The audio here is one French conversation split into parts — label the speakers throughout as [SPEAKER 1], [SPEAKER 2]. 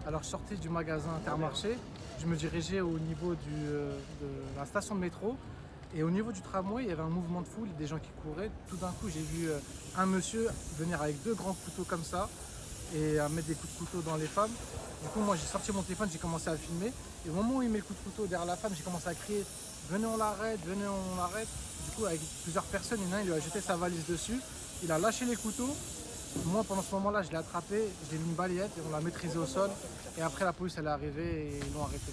[SPEAKER 1] Alors je sortais du magasin Intermarché, je me dirigeais au niveau de la station de métro et au niveau du tramway, il y avait un mouvement de foule, des gens qui couraient. Tout d'un coup, j'ai vu un monsieur venir avec deux grands couteaux comme ça et à mettre des coups de couteau dans les femmes. Du coup, moi j'ai sorti mon téléphone, j'ai commencé à le filmer et au moment où il met le coup de couteau derrière la femme, j'ai commencé à crier venez on l'arrête, venez on l'arrête. Du coup, avec plusieurs personnes, il y en a un, il lui a jeté sa valise dessus, il a lâché les couteaux. Moi, pendant ce moment-là, je l'ai attrapé, je l'ai mis une balayette et on l'a maîtrisé au sol. Et après, la police, elle est arrivée et ils l'ont arrêté.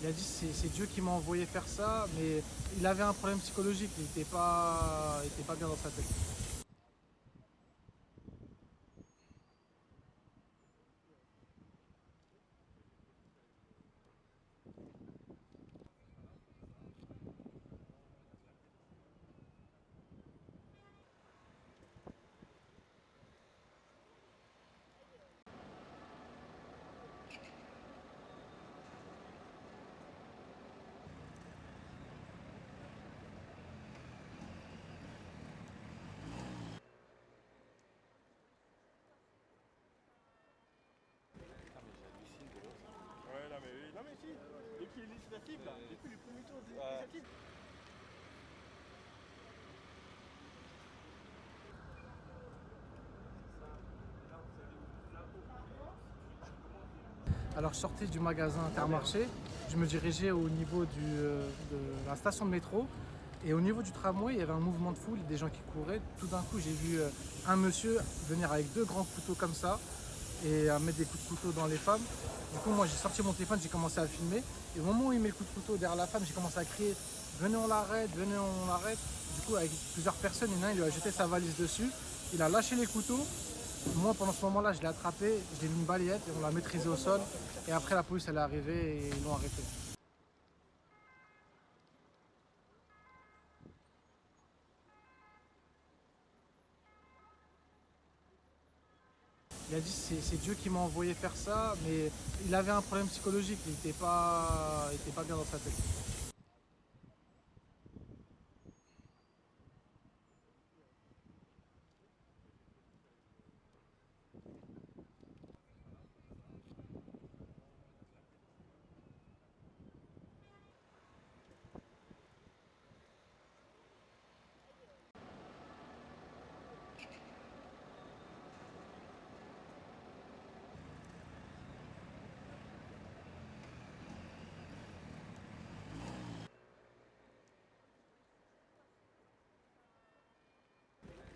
[SPEAKER 1] Il a dit c'est Dieu qui m'a envoyé faire ça, mais il avait un problème psychologique, il était pas bien dans sa tête.
[SPEAKER 2] Ah mais j'hallucine gros.
[SPEAKER 3] Ouais, non mais oui, non mais si, depuis les législatives là, depuis les premiers tours des
[SPEAKER 2] Ouais.
[SPEAKER 3] législatives.
[SPEAKER 1] Alors je sortais du magasin Intermarché, je me dirigeais au niveau de la station de métro et au niveau du tramway, il y avait un mouvement de foule, des gens qui couraient. Tout d'un coup, j'ai vu un monsieur venir avec deux grands couteaux comme ça et à mettre des coups de couteau dans les femmes. Du coup, moi j'ai sorti mon téléphone, j'ai commencé à le filmer et au moment où il met le coup de couteau derrière la femme, j'ai commencé à crier venez on l'arrête, venez on l'arrête. Du coup, avec plusieurs personnes, il y en a un, il lui a jeté sa valise dessus, il a lâché les couteaux. Moi, pendant ce moment-là, je l'ai attrapé, je l'ai mis une balayette et on l'a maîtrisé au sol. Et après, la police, elle est arrivée et ils l'ont arrêté. Il a dit c'est Dieu qui m'a envoyé faire ça, mais il avait un problème psychologique, il était pas bien dans sa tête.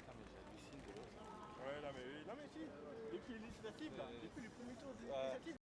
[SPEAKER 2] Ah mais j'hallucine gros.
[SPEAKER 3] Ouais, non mais oui, non mais si, depuis les législatives là, depuis les premiers tours des
[SPEAKER 2] Ouais.
[SPEAKER 3] législatives.